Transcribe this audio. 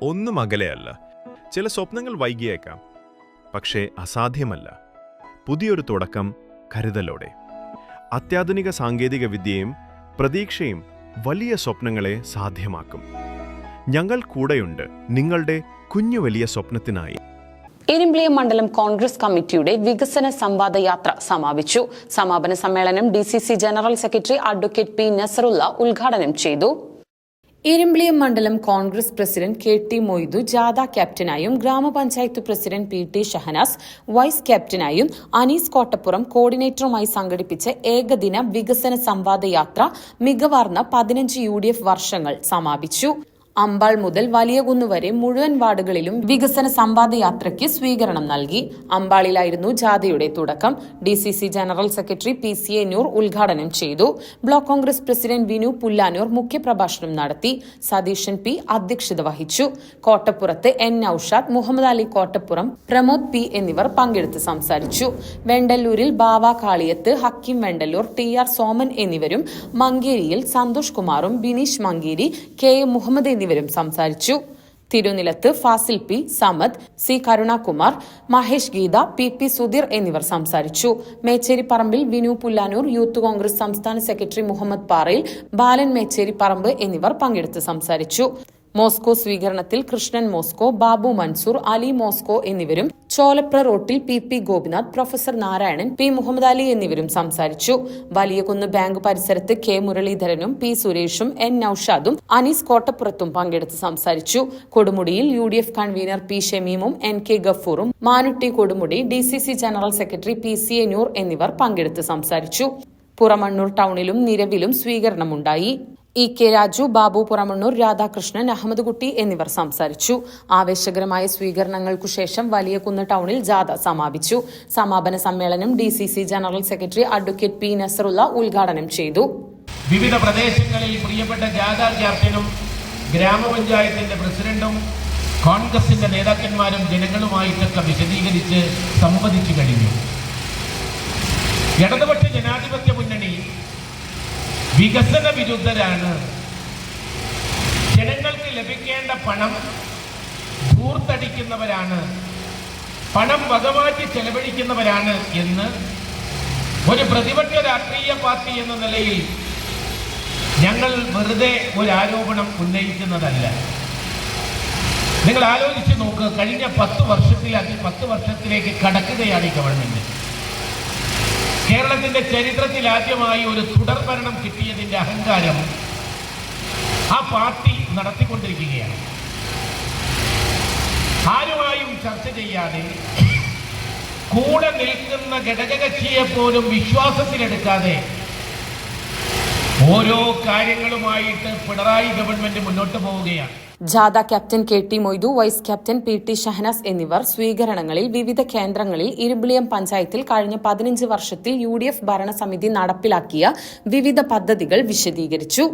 ഒന്നും അകലെയല്ല. ചില സ്വപ്നങ്ങൾ വൈകിയേക്കാം, പക്ഷേ അസാധ്യമല്ല. പുതിയൊരു തുടക്കം കരുതലോടെ. അത്യാധുനിക സാങ്കേതിക വിദ്യയും പ്രതീക്ഷയും വലിയ സ്വപ്നങ്ങളെ സാധ്യമാക്കും. ഞങ്ങൾ കൂടെയുണ്ട് നിങ്ങളുടെ കുഞ്ഞു വലിയ സ്വപ്നത്തിനായി. ഇരിമ്പിളിയം മണ്ഡലം കോൺഗ്രസ് കമ്മിറ്റിയുടെ വികസന സംവാദ യാത്ര സമാപിച്ചു. സമാപന സമ്മേളനം DCC general secretary advocate P. Nasrallah ഉദ്ഘാടനം ചെയ്തു. ഇരിമ്പിളിയം മണ്ഡലം കോൺഗ്രസ് പ്രസിഡന്റ് KT മൊയ്തു ജാഥ ക്യാപ്റ്റനായും ഗ്രാമപഞ്ചായത്ത് പ്രസിഡന്റ് PT ഷഹനാസ് വൈസ് ക്യാപ്റ്റനായും അനീസ് കോട്ടപ്പുറം കോർഡിനേറ്ററുമായി സംഘടിപ്പിച്ച ഏകദിന വികസന സംവാദ യാത്ര മികവാർന്ന 15 UDF വർഷങ്ങൾ സമാപിച്ചു. അമ്പാൾ മുതൽ വലിയകുന്ന് വരെ മുഴുവൻ വാർഡുകളിലും വികസന സംവാദ യാത്രയ്ക്ക് സ്വീകരണം നൽകി. അമ്പാളിലായിരുന്നു ജാഥയുടെ തുടക്കം. DCC ജനറൽ സെക്രട്ടറി PCA നൂർ ഉദ്ഘാടനം ചെയ്തു. ബ്ലോക്ക് കോൺഗ്രസ് പ്രസിഡന്റ് വിനു പുല്ലാനൂർ മുഖ്യപ്രഭാഷണം നടത്തി. സതീശൻ P അധ്യക്ഷത വഹിച്ചു. കോട്ടപ്പുറത്ത് N നൌഷാദ്, മുഹമ്മദ് അലി കോട്ടപ്പുറം, പ്രമോദ് P എന്നിവർ പങ്കെടുത്ത് സംസാരിച്ചു. വെണ്ടല്ലൂരിൽ ബാവ കാളിയത്ത്, ഹക്കീം വെണ്ടല്ലൂർ, TR സോമൻ എന്നിവരും മങ്കേരിയിൽ സന്തോഷ് കുമാറും ബിനീഷ് മങ്കേരി, KM മുഹമ്മദ് എന്നിവരും സംസാരിച്ചു. Thirunilath Fazil P, Samad, C കരുണാകുമാർ, Mahesh Geetha, PP Sudheer എന്നിവർ സംസാരിച്ചു. മേച്ചേരിപ്പറമ്പിൽ വിനു പുല്ലാനൂർ, യൂത്ത് കോൺഗ്രസ് സംസ്ഥാന സെക്രട്ടറി മുഹമ്മദ് പാറയിൽ, ബാലൻ മേച്ചേരിപ്പറമ്പ് എന്നിവർ പങ്കെടുത്ത് സംസാരിച്ചു. മോസ്കോ സ്വീകരണത്തിൽ കൃഷ്ണൻ മോസ്കോ, ബാബു മൻസൂർ, അലി മോസ്കോ എന്നിവരും, ചോലപ്ര റോട്ടിൽ PP Gopinath, professor Narayanan, P Muhammad Ali എന്നിവരും സംസാരിച്ചു. വലിയകുന്ന് ബാങ്ക് പരിസരത്ത് K മുരളീധരനും P സുരേഷും N നൌഷാദും അനീസ് കോട്ടപ്പുറത്തും പങ്കെടുത്ത് സംസാരിച്ചു. കൊടുമുടിയിൽ UDF കൺവീനർ P ഷമീമും NK ഗഫൂറും, Manutty Kodumudi, DCC general secretary PCA Noor എന്നിവർ പങ്കെടുത്ത് സംസാരിച്ചു. പുറമണ്ണൂർ ടൗണിലും നിരവിലും സ്വീകരണമുണ്ടായി. EK രാജു, ബാബു പുറമണ്ണൂർ, രാധാകൃഷ്ണൻ, അഹമ്മദ് കുട്ടി എന്നിവർ സംസാരിച്ചു. ആവേശകരമായ സ്വീകരണങ്ങൾക്കു ശേഷം വലിയകുന്ന് ടൗണിൽ ജാഥ സമാപിച്ചു. സമാപന സമ്മേളനം DCC general secretary advocate P. Nasrallah ഉദ്ഘാടനം ചെയ്തു. വിവിധ പ്രദേശങ്ങളിൽ പ്രിയപ്പെട്ട ജാഥ ക്യാപ്റ്റനും ഗ്രാമപഞ്ചായത്തിന്റെ പ്രസിഡന്റും കോൺഗ്രസിന്റെ നേതാക്കന്മാരും ജനങ്ങളുമായിട്ടൊക്കെ വിശദീകരിച്ച് സംവദിച്ചു കഴിഞ്ഞു. ഇടതുപക്ഷ ജനാധിപത്യ മുന്നണി വികസന വിരുദ്ധരാണ്. ജനങ്ങൾക്ക് ലഭിക്കേണ്ട പണം ധൂർത്തടിക്കുന്നവരാണ്, പണം വകമാറ്റി ചെലവഴിക്കുന്നവരാണ് എന്ന് ഒരു പ്രതിപക്ഷ രാഷ്ട്രീയ പാർട്ടി എന്ന നിലയിൽ ഞങ്ങൾ വെറുതെ ഒരു ആരോപണം ഉന്നയിക്കുന്നതല്ല. നിങ്ങൾ ആലോചിച്ച് നോക്ക്, കഴിഞ്ഞ 10 വർഷത്തിലേക്ക് കടക്കുകയാണ് ഈ ഗവൺമെന്റ്. കേരളത്തിന്റെ ചരിത്രത്തിൽ ആദ്യമായി ഒരു തുടർഭരണം കിട്ടിയതിന്റെ അഹങ്കാരം ആ പാർട്ടി നടത്തിക്കൊണ്ടിരിക്കുകയാണ്. ആരുമായും ചർച്ച ചെയ്യാതെ, കൂടെ നിൽക്കുന്ന ഘടകകക്ഷിയെ പോലും വിശ്വാസത്തിലെടുക്കാതെ ഓരോ കാര്യങ്ങളുമായിട്ട് പിണറായി ഗവൺമെന്റ് മുന്നോട്ട് പോവുകയാണ്. ജാഥ captain KT Moidu, vice captain PT Shahanas എന്നിവർ സ്വീകരണങ്ങളിൽ വിവിധ കേന്ദ്രങ്ങളിൽ ഇരിമ്പിളിയം പഞ്ചായത്തിൽ കഴിഞ്ഞ 15 വർഷത്തിൽ UDF ഭരണസമിതി നടപ്പിലാക്കിയ വിവിധ പദ്ധതികൾ വിശദീകരിച്ചു.